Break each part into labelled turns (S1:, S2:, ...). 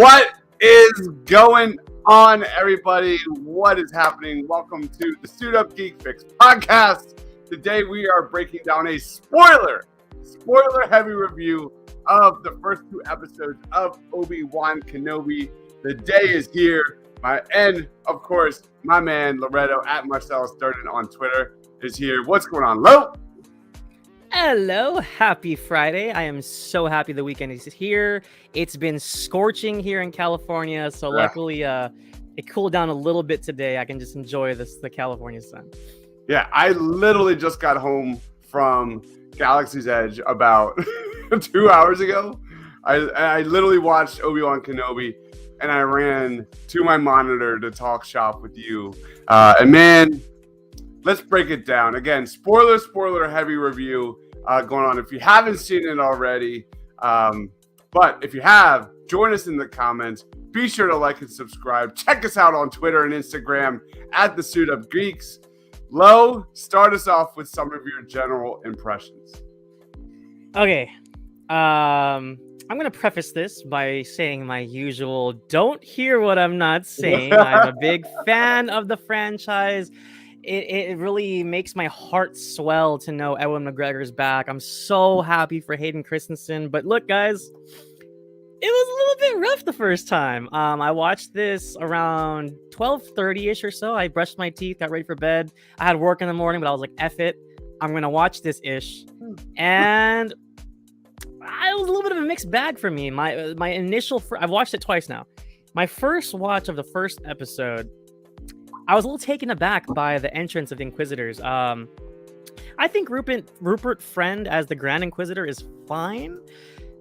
S1: What is going on, everybody? What is happening? Welcome to the Suit Up Geek Fix podcast. Today we are breaking down a spoiler-heavy review of the first two episodes of Obi-Wan Kenobi. The day is here. And, of course, my man Loretto at Marcellus Durden on Twitter is here. What's going on, Lo?
S2: Hello, happy Friday. I am so happy the weekend is here. It's been scorching here in California, so luckily it cooled down a little bit today. I can just enjoy the California sun.
S1: Yeah, I literally just got home from Galaxy's Edge about 2 hours ago. I literally watched Obi-Wan Kenobi, and I ran to my monitor to talk shop with you. And man, let's break it down. Again, spoiler heavy review going on. If you haven't seen it already, but if you have, join us in the comments. Be sure to like and subscribe. Check us out on Twitter and Instagram at the Suit Up Geeks. Lo, start us off with some of your general impressions.
S2: Okay. I'm going to preface this by saying my usual, don't hear what I'm not saying. I'm a big fan of the franchise. It really makes my heart swell to know Ewan McGregor's back. I'm so happy for Hayden Christensen. But look, guys, it was a little bit rough the first time. I watched this around 12:30-ish or so. I brushed my teeth, got ready for bed. I had work in the morning, but I was like, F it. I'm going to watch this-ish. And it was a little bit of a mixed bag for me. My initial... I've watched it twice now. My first watch of the first episode, I was a little taken aback by the entrance of the Inquisitors. I think Rupert Friend as the Grand Inquisitor is fine.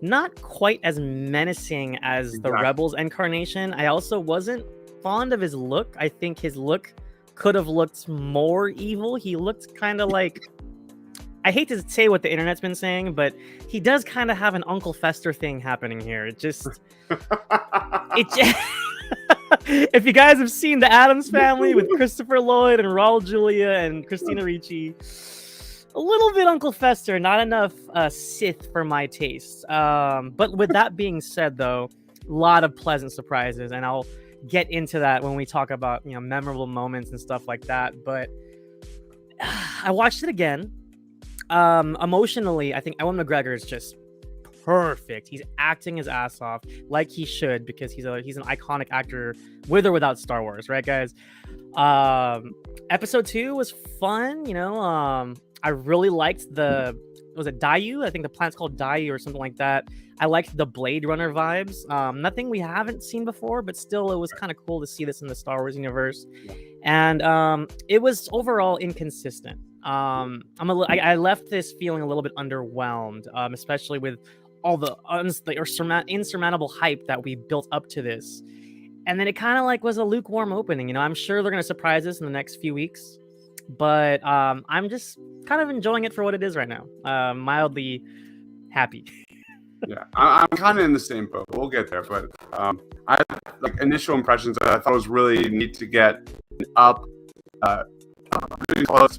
S2: Not quite as menacing as the Rebels incarnation. I also wasn't fond of his look. I think his look could have looked more evil. He looked kind of like... I hate to say what the internet's been saying, but he does kind of have an Uncle Fester thing happening here. It just... If you guys have seen The Addams Family with Christopher Lloyd and Raul Julia and Christina Ricci, a little bit Uncle Fester, not enough Sith for my taste. But with that being said, though, a lot of pleasant surprises, and I'll get into that when we talk about memorable moments and stuff like that. But I watched it again. Emotionally, I think Ewan McGregor is just perfect. He's acting his ass off like he should, because he's an iconic actor with or without Star Wars, right, guys? Episode 2 was fun. I really liked was it Dayu? I think the planet's called Dayu or something like that. I liked the Blade Runner vibes. Nothing we haven't seen before, but still, it was kind of cool to see this in the Star Wars universe. And it was overall inconsistent. I left this feeling a little bit underwhelmed, especially with all the insurmountable hype that we built up to this. And then it kind of was a lukewarm opening. I'm sure they're going to surprise us in the next few weeks, but I'm just kind of enjoying it for what it is right now. Mildly happy.
S1: Yeah, I'm kind of in the same boat. We'll get there, but initial impressions. I thought it was really neat to get up really close,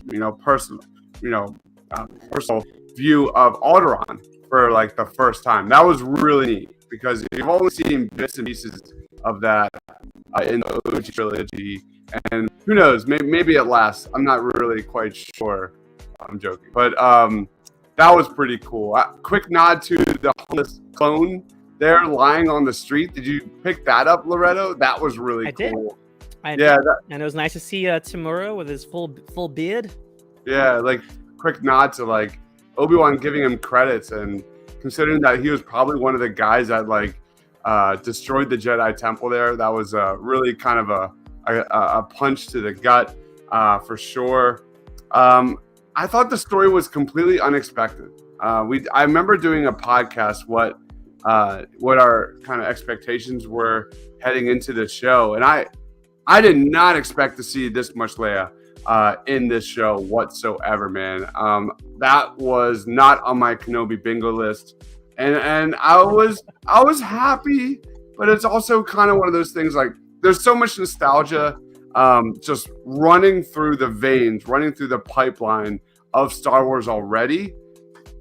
S1: personal view of Alderaan for the first time. That was really neat, because you've only seen bits and pieces of that in the OG trilogy, and who knows, maybe it lasts. I'm not really quite sure. I'm joking, but that was pretty cool. Quick nod to the homeless clone there lying on the street. Did you pick that up, Loretto? That was really cool.
S2: I did. And it was nice to see Tamura with his full beard.
S1: Yeah, quick nod to Obi-Wan giving him credits, and considering that he was probably one of the guys that destroyed the Jedi Temple there. That was really kind of a punch to the gut for sure. I thought the story was completely unexpected. I remember doing a podcast what our kind of expectations were heading into the show, and I did not expect to see this much Leia in this show whatsoever, man. That was not on my Kenobi bingo list, and I was happy, but it's also kind of one of those things there's so much nostalgia just running through the veins, running through the pipeline of Star Wars already.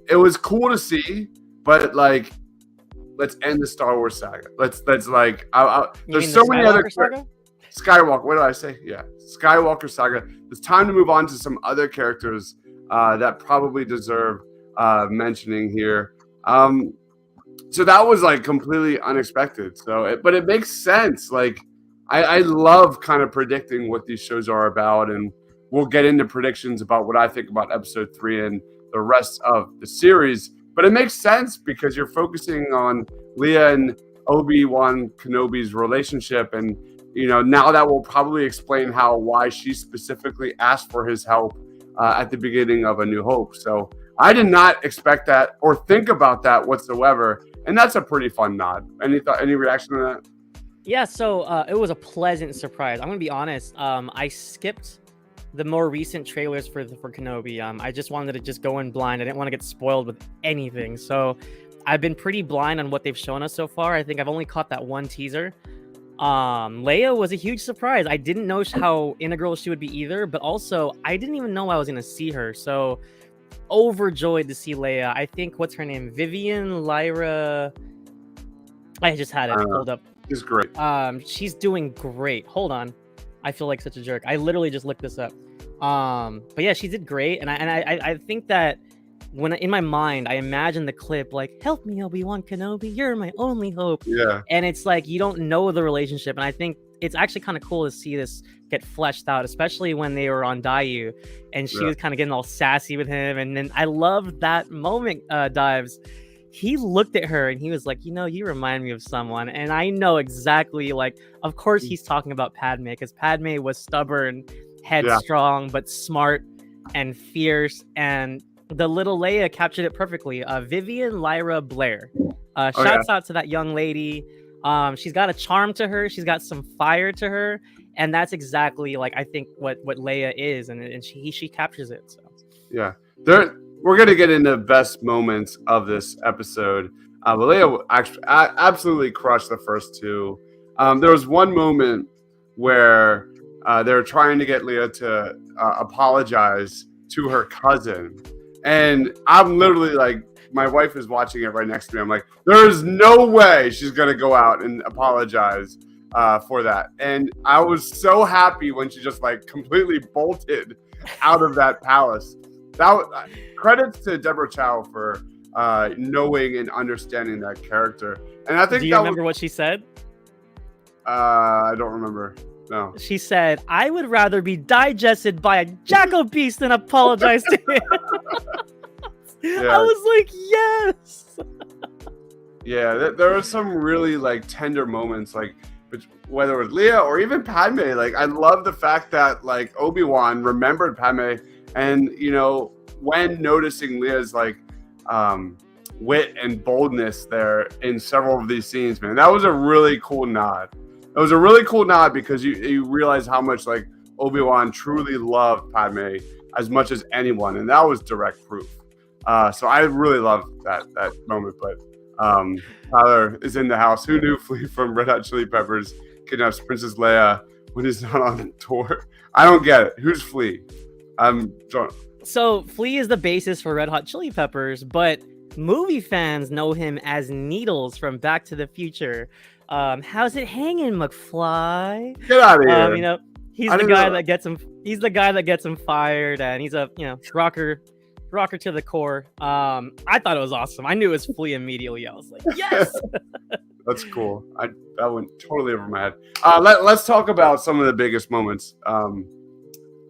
S1: It was cool to see, but let's end the Star Wars saga. Let's like
S2: You
S1: there's
S2: mean
S1: so
S2: the
S1: many other
S2: Skywalker saga?
S1: Skywalker. What did I say? Yeah, Skywalker saga. It's time to move on to some other characters that probably deserve mentioning here. So that was like completely unexpected. But it makes sense. Like I love kind of predicting what these shows are about, and we'll get into predictions about what I think about episode 3 and the rest of the series. But it makes sense because you're focusing on Leia and Obi-Wan Kenobi's relationship, and now that will probably explain why she specifically asked for his help at the beginning of A New Hope. So I did not expect that or think about that whatsoever, and that's a pretty fun nod. Any reaction to that?
S2: Yeah, so it was a pleasant surprise. I'm gonna be honest. I skipped the more recent trailers for Kenobi. I just wanted to just go in blind. I didn't want to get spoiled with anything. So I've been pretty blind on what they've shown us so far. I think I've only caught that one teaser. Leia was a huge surprise. I didn't know how integral she would be either, but also I didn't even know I was gonna see her. So overjoyed to see Leia. I think what's her name? Vivian Lyra. I just had it pulled up.
S1: She's great.
S2: She's doing great. Hold on. I feel like such a jerk. I literally just looked this up. But yeah, she did great, and I think that when in my mind I imagine the clip like, "Help me, Obi-Wan Kenobi, you're my only hope."
S1: Yeah.
S2: And it's like you don't know the relationship, and I think it's actually kind of cool to see this get fleshed out, especially when they were on Dayu, and she was kind of getting all sassy with him, and then I love that moment. Dives. He looked at her and he was like, you remind me of someone. And I know exactly, like, of course he's talking about Padme, because Padme was stubborn, headstrong, but smart and fierce. And the little Leia captured it perfectly. Vivian Lyra Blair. Shouts out to that young lady. She's got a charm to her. She's got some fire to her. And that's exactly, like, I think what Leia is. And she captures it. So
S1: yeah. We're going to get into best moments of this episode. But Leia actually absolutely crushed the first two. There was one moment where they were trying to get Leia to apologize to her cousin. And I'm literally like, my wife is watching it right next to me. I'm like, there's no way she's going to go out and apologize for that. And I was so happy when she just like completely bolted out of that palace. Credits to Deborah Chow for knowing and understanding that character. And I think. Do
S2: you remember what she said?
S1: I don't remember. No.
S2: She said, "I would rather be digested by a jackal beast than apologize to him." I was like, yes.
S1: Yeah, there were some really like tender moments, like whether it was Leia or even Padme. Like I love the fact that like Obi-Wan remembered Padme. And, when noticing Leia's like wit and boldness there in several of these scenes, man, that was a really cool nod. It was a really cool nod because you realize how much like Obi-Wan truly loved Padme as much as anyone. And that was direct proof. So I really loved that moment. But Tyler is in the house. Who knew Flea from Red Hot Chili Peppers kidnaps Princess Leia when he's not on the tour? I don't get it. Who's Flea?
S2: So Flea is the basis for Red Hot Chili Peppers, but movie fans know him as Needles from Back to the Future. How's it hanging, McFly?
S1: Get out of here.
S2: He's the guy that gets him. He's the guy that gets him fired, and he's a rocker to the core. I thought it was awesome. I knew it was Flea immediately. I was like, yes.
S1: That's cool. That went totally over my head. Let's talk about some of the biggest moments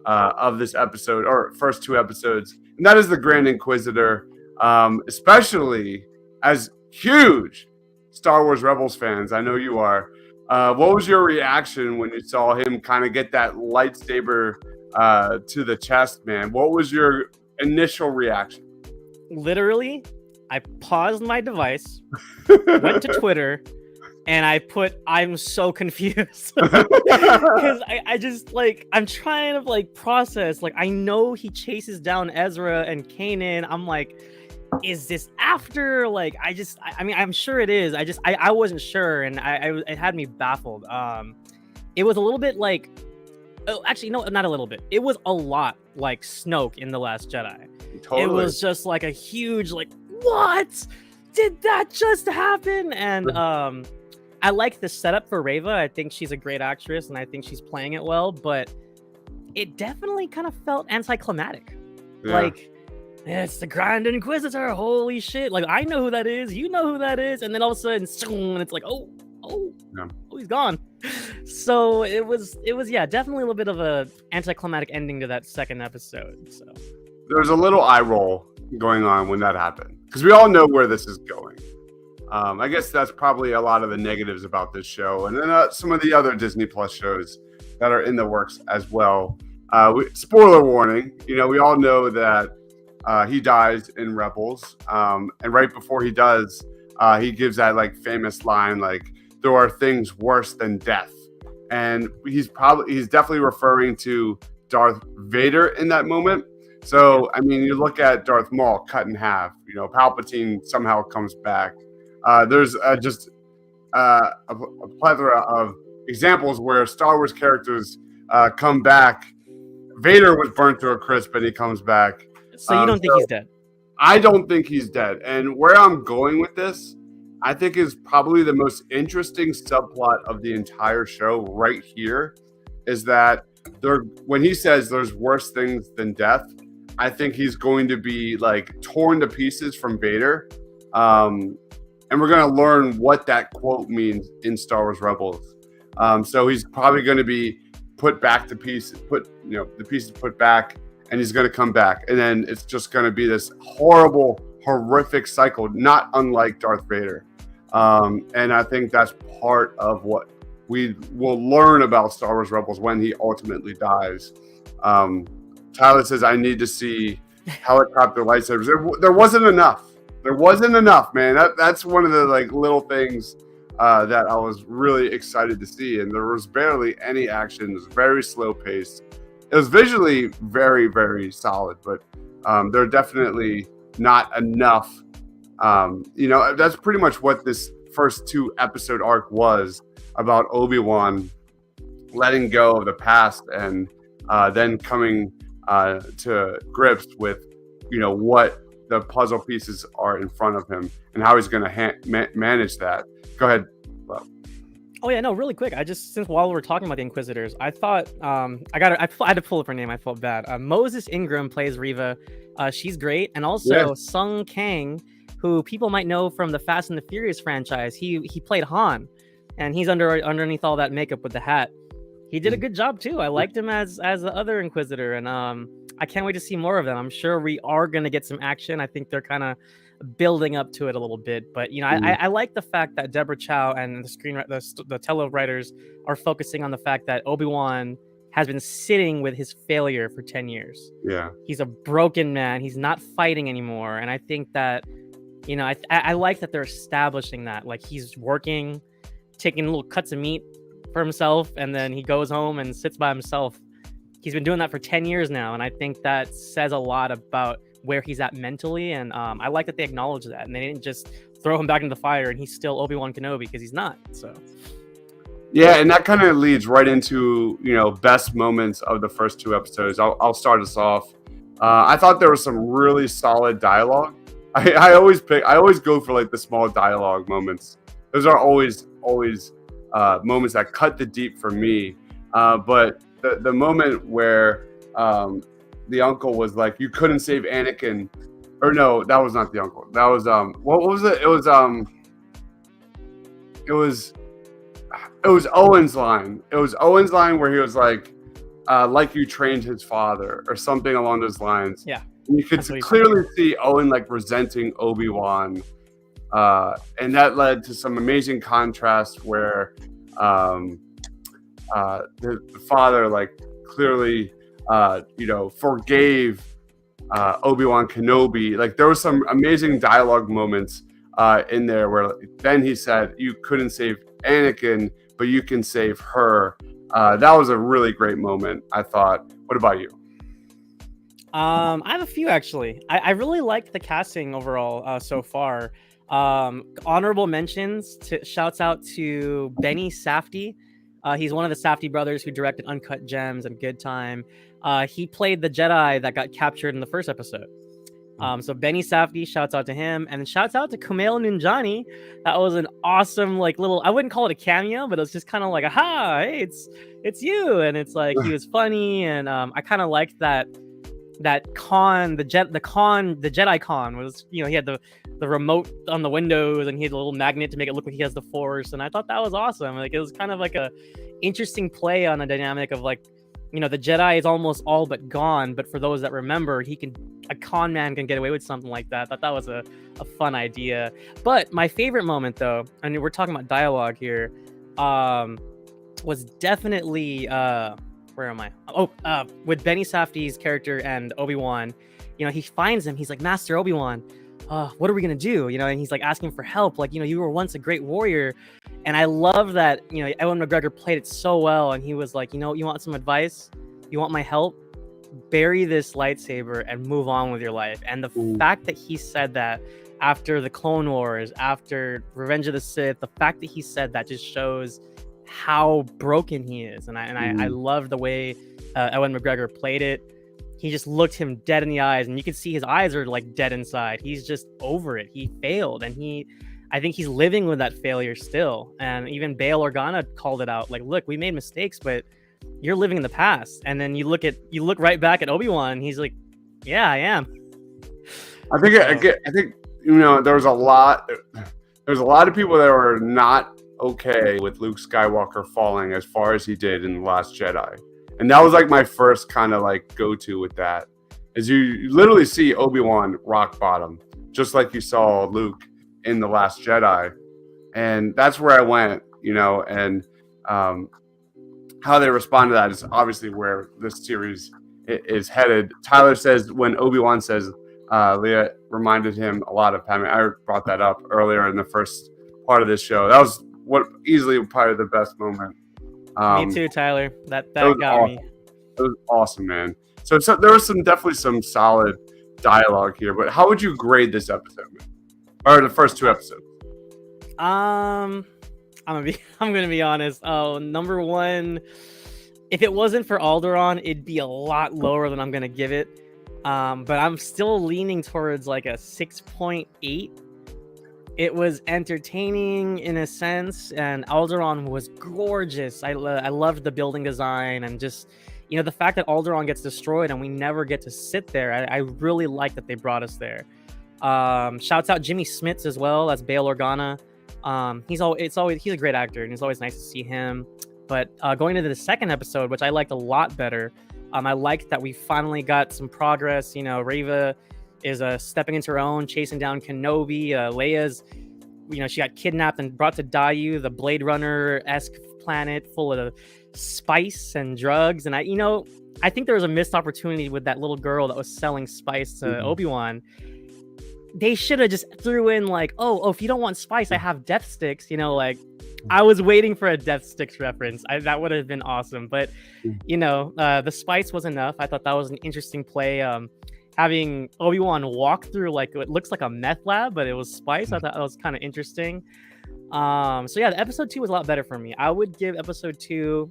S1: of this episode, or first two episodes, and that is the Grand Inquisitor. Especially as huge Star Wars Rebels fans, I know you are. What was your reaction when you saw him kind of get that lightsaber to the chest, man? What was your initial reaction?
S2: Literally, I paused my device, went to Twitter, and I put, "I'm so confused," because I just like, I'm trying to like process. Like, I know he chases down Ezra and Kanan. I'm like, is this after? Like, I mean, I'm sure it is. I wasn't sure, and it had me baffled. It was a little bit like, oh, actually, no, not a little bit. It was a lot like Snoke in The Last Jedi.
S1: Totally.
S2: It was just like a huge, like, what? did that just happen? And I like the setup for Reva. I think she's a great actress, and I think she's playing it well. But it definitely kind of felt anticlimactic.
S1: Yeah.
S2: Like, it's the Grand Inquisitor. Holy shit! Like, I know who that is. You know who that is. And then all of a sudden, and it's like, oh, he's gone. So it was, yeah, definitely a little bit of a anticlimactic ending to that second episode. So
S1: there's a little eye roll going on when that happened, because we all know where this is going. I guess that's probably a lot of the negatives about this show, and then some of the other Disney Plus shows that are in the works as well. Spoiler warning, we all know that he dies in Rebels, and right before he does, he gives that like famous line, like, there are things worse than death. And he's definitely referring to Darth Vader in that moment. So, I mean, you look at Darth Maul cut in half, Palpatine somehow comes back. There's just a plethora of examples where Star Wars characters come back. Vader was burnt to a crisp and he comes back.
S2: So you don't think he's dead?
S1: I don't think he's dead. And where I'm going with this, I think is probably the most interesting subplot of the entire show right here, is that when he says there's worse things than death, I think he's going to be like torn to pieces from Vader. And we're going to learn what that quote means in Star Wars Rebels. So he's probably going to be put back to pieces, the pieces put back, and he's going to come back. And then it's just going to be this horrible, horrific cycle, not unlike Darth Vader. And I think that's part of what we will learn about Star Wars Rebels when he ultimately dies. Tyler says, I need to see helicopter lightsabers. There wasn't enough. There wasn't enough, man. That's one of the like little things that I was really excited to see. And there was barely any action. It was very slow paced. It was visually very, very solid, but there are definitely not enough. That's pretty much what this first 2 episode arc was about, Obi-Wan letting go of the past and then coming to grips with, what the puzzle pieces are in front of him and how he's going to manage that. Go ahead.
S2: Oh yeah, no, really quick. Since while we're talking about the Inquisitors, I thought I had to pull up her name. I felt bad. Moses Ingram plays Reva. She's great, and also Sung Kang, who people might know from the Fast and the Furious franchise. He played Han, and he's underneath all that makeup with the hat. He did a good job too. I liked him as the other Inquisitor, and I can't wait to see more of them. I'm sure we are gonna get some action. I think they're kind of building up to it a little bit, but I like the fact that Deborah Chow and the tele-writers are focusing on the fact that Obi-Wan has been sitting with his failure for 10 years.
S1: Yeah, he's
S2: a broken man. He's not fighting anymore, and I think that I like that they're establishing that, like, he's working, taking little cuts of meat for himself, and then he goes home and sits by himself. He's been doing that for 10 years now, and I think that says a lot about where he's at mentally, and I like that they acknowledge that, and they didn't just throw him back into the fire and he's still Obi-Wan Kenobi, because he's not. So
S1: yeah, and that kind of leads right into best moments of the first 2 episodes. I'll start us off. I thought there was some really solid dialogue. I always go for like the small dialogue moments. Those are always moments that cut the deep for me. But the moment where the uncle was like, you couldn't save Anakin, or no, that was not the uncle. That was what was it? It was Owen's line. It was Owen's line where he was like you trained his father, or something along those lines.
S2: Yeah.
S1: And you could clearly see Owen like resenting Obi-Wan, and that led to some amazing contrast where the father like clearly forgave Obi-Wan Kenobi. Like, there was some amazing dialogue moments in there where then he said, you couldn't save Anakin, but you can save her. That was a really great moment, I thought. What about you?
S2: I have a few, actually. I really liked the casting overall so far. Honorable mentions, shouts out to Benny Safdie. He's one of the Safdie brothers who directed Uncut Gems and Good Time. He played the Jedi that got captured in the first episode. So Benny Safdie, shouts out to him, and shouts out to Kumail Nanjiani. That was an awesome, like, little, I wouldn't call it a cameo, but it was just kind of like, aha, hey, it's you. And it's like, he was funny, and I kind of liked that con, the Jedi con was, he had the remote on the windows, and he had a little magnet to make it look like he has the Force, and I thought that was awesome. Like, it was kind of like a interesting play on a dynamic of, like, the Jedi is almost all but gone, but for those that remember, a con man can get away with something like that. I thought that was a fun idea. But my favorite moment, though, and we're talking about dialogue here, was definitely where am I? With Benny Safdie's character and Obi-Wan. He finds him. He's like, Master Obi-Wan, what are we gonna do? And he's like asking for help. Like, you were once a great warrior. And I love that, Ewan McGregor played it so well. And he was like, you want some advice? You want my help? Bury this lightsaber and move on with your life. And the fact that he said that after the Clone Wars, after Revenge of the Sith, the fact that he said that just shows how broken he is. And I love the way Ewan McGregor played it. He just looked him dead in the eyes, and you can see his eyes are like dead inside. He's just over it. He failed, and I think he's living with that failure still. And even Bail Organa called it out. Like, look, we made mistakes, but you're living in the past. And then you look right back at Obi-Wan, and he's like, yeah, I am.
S1: I think there was a lot of people that were not okay with Luke Skywalker falling as far as he did in The Last Jedi. And that was like my first kind of like go-to with that, is you literally see Obi-Wan rock bottom, just like you saw Luke in The Last Jedi. And that's where I went, and how they respond to that is obviously where this series is headed. Tyler says when Obi-Wan says Leia reminded him a lot of Padme. I brought that up earlier in the first part of this show. That was what easily probably the best moment.
S2: Me too, Tyler. That got
S1: awesome.
S2: me.
S1: It was awesome, man. So there was definitely some solid dialogue here. But how would you grade this episode, man? Or the first two episodes?
S2: I'm gonna be honest. Oh, number one, if it wasn't for Alderaan, it'd be a lot lower than I'm gonna give it. But I'm still leaning towards like a 6.8. It was entertaining in a sense, and Alderaan was gorgeous. I loved the building design, and just the fact that Alderaan gets destroyed and we never get to sit there. I really like that they brought us there. Shouts out Jimmy Smits as well. That's Bail Organa. He's a great actor, and it's always nice to see him. But going into the second episode, which I liked a lot better, I liked that we finally got some progress. Reva is stepping into her own, chasing down Kenobi. Leia's, she got kidnapped and brought to Dayu, the Blade Runner-esque planet full of spice and drugs. And I think there was a missed opportunity with that little girl that was selling spice to Obi-Wan. They should have just threw in like, oh, if you don't want spice, I have death sticks. I was waiting for a death sticks reference. That would have been awesome. But the spice was enough. I thought that was an interesting play. Having Obi-Wan walk through like it looks like a meth lab, but it was spice. I thought that was kind of interesting. So yeah, the episode 2 was a lot better for me. I would give episode 2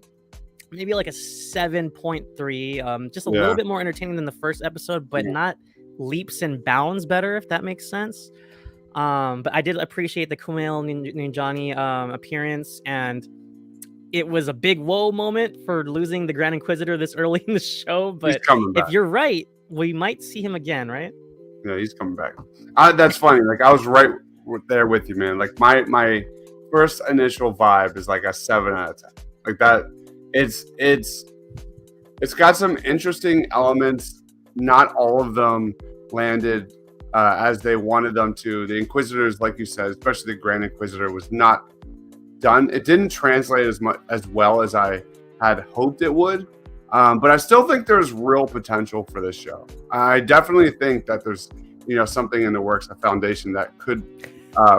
S2: maybe like a 7.3. Just a little bit more entertaining than the first episode, but not leaps and bounds better, if that makes sense. But I did appreciate the Kumail Nanjiani appearance, and it was a big whoa moment for losing the Grand Inquisitor this early in the show. But if you're right, we might see him again, right?
S1: Yeah, he's coming back. That's funny. Like, I was right there with you, man. Like, my first initial vibe is like a 7 out of 10. Like that. It's got some interesting elements. Not all of them landed as they wanted them to. The Inquisitors, like you said, especially the Grand Inquisitor, was not done. It didn't translate as well as I had hoped it would. But I still think there's real potential for this show. I definitely think that there's something in the works, a foundation that could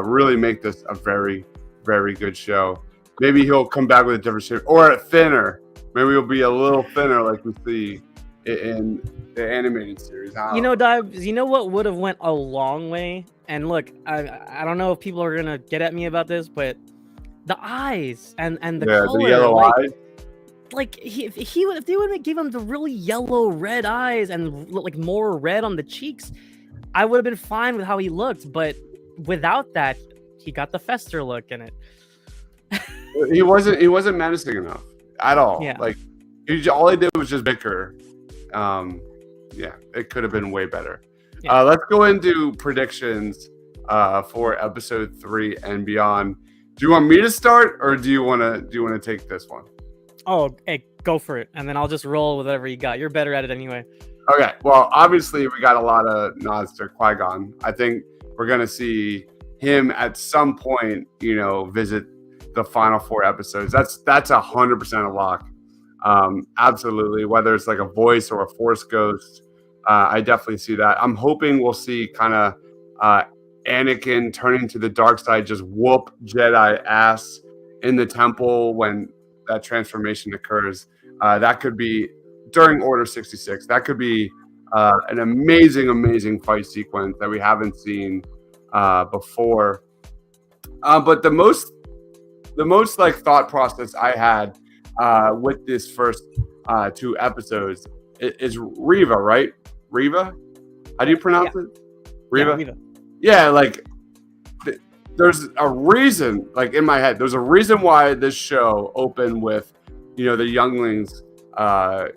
S1: really make this a very, very good show. Maybe he'll come back with a different shape or thinner. Maybe he'll be a little thinner like we see in the animated series.
S2: Dives, what would have went a long way? And look, I don't know if people are gonna get at me about this, but the eyes and the color,
S1: the yellow eyes.
S2: Like if they would have given him the really yellow red eyes and like more red on the cheeks, I would have been fine with how he looked, but without that, he got the Fester look in it.
S1: He wasn't menacing enough at all.
S2: Yeah.
S1: Like all he did was just bicker. Yeah, it could have been way better.
S2: Yeah.
S1: Let's go into predictions for episode 3 and beyond. Do you want me to start, or do you want to take this one?
S2: Oh, hey, go for it, and then I'll just roll with whatever you got. You're better at it anyway.
S1: Okay. Well, obviously we got a lot of nods to Qui-Gon. I think we're gonna see him at some point, visit the final 4 episodes. That's 100% a lock. Absolutely. Whether it's like a voice or a Force ghost, I definitely see that. I'm hoping we'll see kind of Anakin turning to the dark side, just whoop Jedi ass in the temple when that transformation occurs. That could be during Order 66. That could be an amazing fight sequence that we haven't seen before. But the most like thought process I had with this first 2 episodes is Reva, right? Reva? How do you pronounce it? Reva?
S2: Yeah, Reva.
S1: Yeah, like there's a reason, like in my head, there's a reason why this show opened with, the younglings, running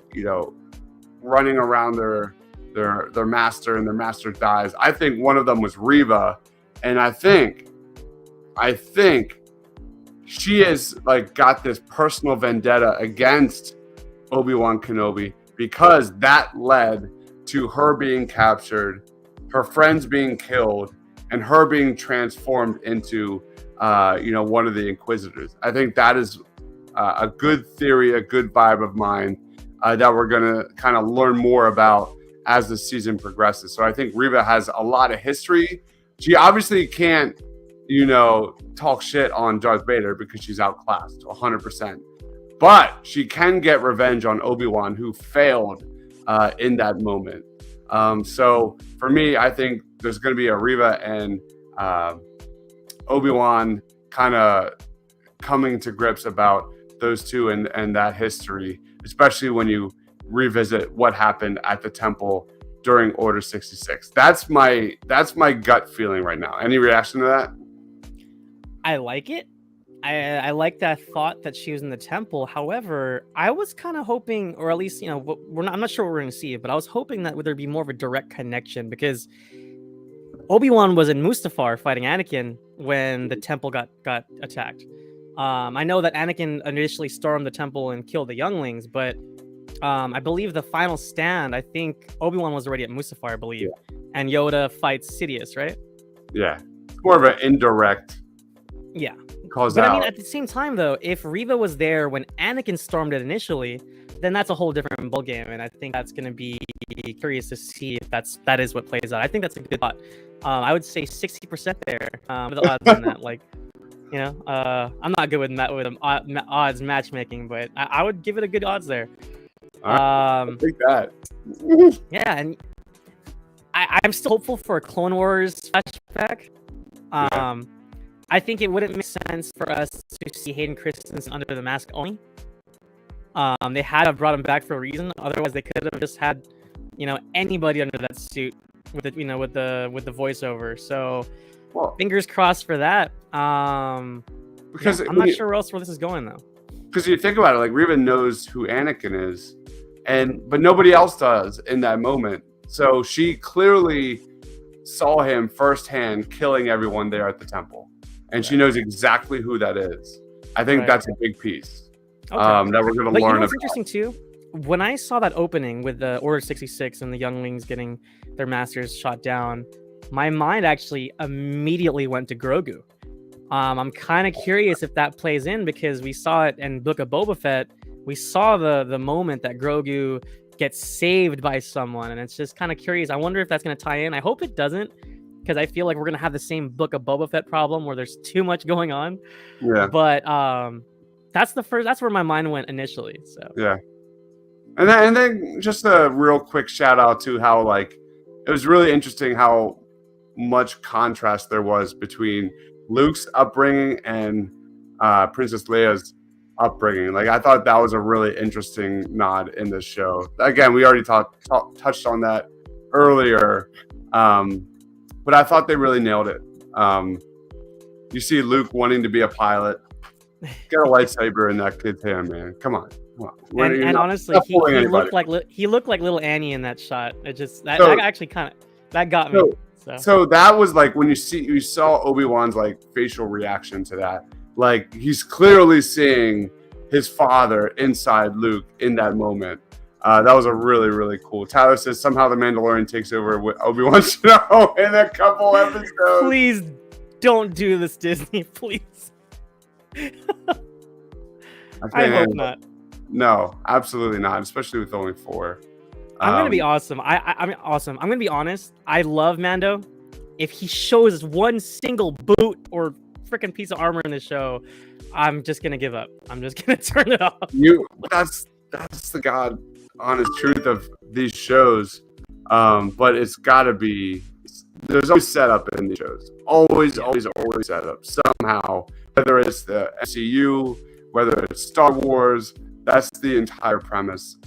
S1: around their master, and their master dies. I think one of them was Reva, and I think she has like got this personal vendetta against Obi-Wan Kenobi because that led to her being captured, her friends being killed, and her being transformed into one of the Inquisitors. I think that is a good theory, a good vibe of mine that we're going to kind of learn more about as the season progresses. So I think Reva has a lot of history. She obviously can't, talk shit on Darth Vader because she's outclassed 100%. But she can get revenge on Obi-Wan, who failed in that moment. So for me, I think there's going to be a Reva and Obi-Wan kind of coming to grips about those two and that history, especially when you revisit what happened at the temple during Order 66. That's my gut feeling right now. Any reaction to that?
S2: I like it. I like that thought that she was in the temple. However, I was kind of hoping, or at least, I'm not sure what we're going to see, but I was hoping that there'd be more of a direct connection, because Obi-Wan was in Mustafar fighting Anakin when the temple got attacked. I know that Anakin initially stormed the temple and killed the younglings, but I believe the final stand, I think Obi-Wan was already at Mustafar, I believe, and Yoda fights Sidious, right?
S1: Yeah, it's more of an indirect.
S2: Yeah.
S1: But
S2: I mean, at the same time, though, if Reva was there when Anakin stormed it initially, then that's a whole different ballgame, and I think that's going to be curious to see if that is what plays out. I think that's a good thought. I would say 60% there with the odds on that. Like, I'm not good with odds matchmaking, but I would give it a good odds there.
S1: I think that.
S2: Yeah, and I'm still hopeful for a Clone Wars flashback. I think it wouldn't make sense for us to see Hayden Christensen under the mask only. They had to have brought him back for a reason. Otherwise, they could have just had, anybody under that suit with the, with the voiceover. So, fingers crossed for that. Because I'm not sure where this is going though.
S1: Because you think about it, like Reva knows who Anakin is, but nobody else does in that moment. So she clearly saw him firsthand killing everyone there at the temple. And she knows exactly who that is. I think that's a big piece that we're going to learn about.
S2: What's interesting too? When I saw that opening with the Order 66 and the younglings getting their masters shot down, my mind actually immediately went to Grogu. I'm kind of curious if that plays in, because we saw it in Book of Boba Fett. We saw the moment that Grogu gets saved by someone, and it's just kind of curious. I wonder if that's going to tie in. I hope it doesn't, because I feel like we're going to have the same Book of Boba Fett problem where there's too much going on.
S1: Yeah.
S2: But that's where my mind went initially. So
S1: yeah. And then just a real quick shout out to how it was really interesting how much contrast there was between Luke's upbringing and Princess Leia's upbringing. I thought that was a really interesting nod in this show. Again, we already touched on that earlier But I thought they really nailed it. You see Luke wanting to be a pilot. Get a lightsaber in that kid's hand, man. Come on.
S2: And honestly, he looked like little Annie in that shot. It just that actually that got me.
S1: So that was like when you saw Obi-Wan's like facial reaction to that. Like he's clearly seeing his father inside Luke in that moment. That was a really, really cool. Tyler says somehow the Mandalorian takes over with Obi-Wan Kenobi in a couple episodes.
S2: Please don't do this, Disney. Please. I hope not.
S1: No, absolutely not. Especially with only 4.
S2: I'm gonna be awesome. I mean, awesome. I'm gonna be honest. I love Mando. If he shows us one single boot or freaking piece of armor in the show, I'm just gonna give up. I'm just gonna turn it off.
S1: That's the God honest truth of these shows. But it's gotta be. There's always setup in these shows. Always setup somehow. Whether it's the MCU, whether it's Star Wars, that's the entire premise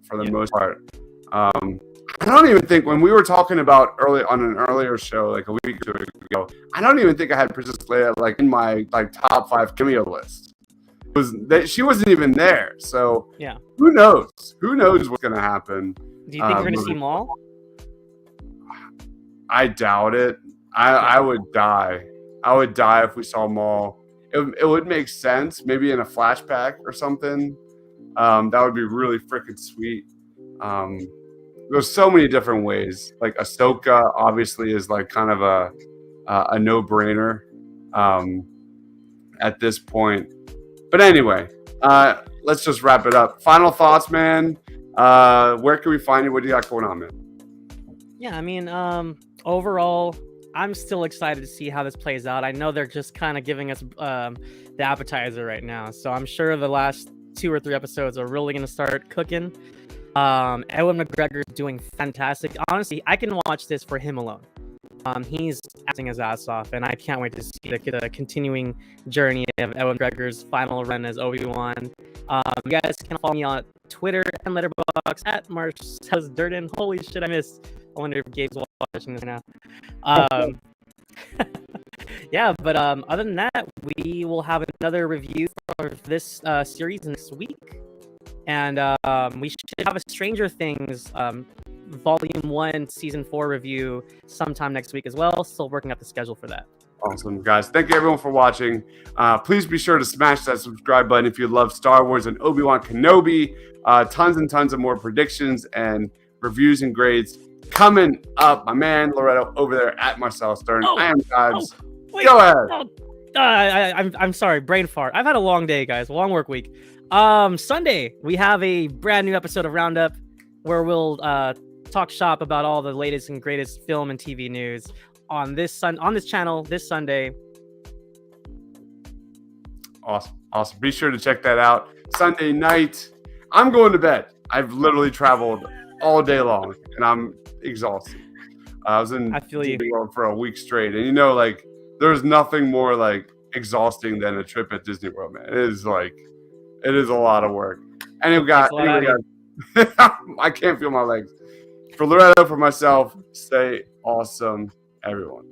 S1: for the most part. I don't even think when we were talking about on an earlier show, like a week or 2 ago, I don't even think I had Princess Leia like in my like top 5 cameo list. She wasn't even there. So
S2: yeah,
S1: who knows? Who knows what's gonna happen?
S2: Do you think we're gonna see Maul?
S1: I doubt it. I would die. I would die if we saw Maul. It would make sense, maybe in a flashback or something. That would be really freaking sweet. There's so many different ways. Like Ahsoka obviously is like kind of a no-brainer at this point. But anyway, let's just wrap it up. Final thoughts, man. Where can we find you? What do you got going on, man?
S2: Yeah, I mean, overall, I'm still excited to see how this plays out. I know they're just kind of giving us the appetizer right now, so I'm sure the last 2 or 3 episodes are really going to start cooking. Ewan McGregor's doing fantastic. Honestly, I can watch this for him alone. He's acting his ass off, and I can't wait to see the continuing journey of Ewan McGregor's final run as Obi-Wan. You guys can follow me on Twitter and Letterboxd at MarshSaysDurden. Holy shit, I missed. I wonder if Gabe's watching this now. Yeah, but other than that, we will have another review for this series next week. And we should have a Stranger Things Volume 1, Season 4 review sometime next week as well. Still working out the schedule for that.
S1: Awesome, guys. Thank you, everyone, for watching. Please be sure to smash that subscribe button if you love Star Wars and Obi-Wan Kenobi. Tons and tons of more predictions and reviews and grades coming up. My man, Loretto, over there at Marcel Stern. I am Guys. Go ahead.
S2: I'm sorry, brain fart. I've had a long day, guys. Long work week. Sunday, we have a brand new episode of Roundup where we'll talk shop about all the latest and greatest film and TV news on this channel this Sunday. Awesome. Be sure to check that out. Sunday night, I'm going to bed. I've literally traveled all day long and I'm exhausted. I was in Disney World for a week straight, and like there's nothing more like exhausting than a trip at Disney World, man. It is a lot of work. Anyway, guys, I can't feel my legs. For Loretto, for myself, stay awesome, everyone.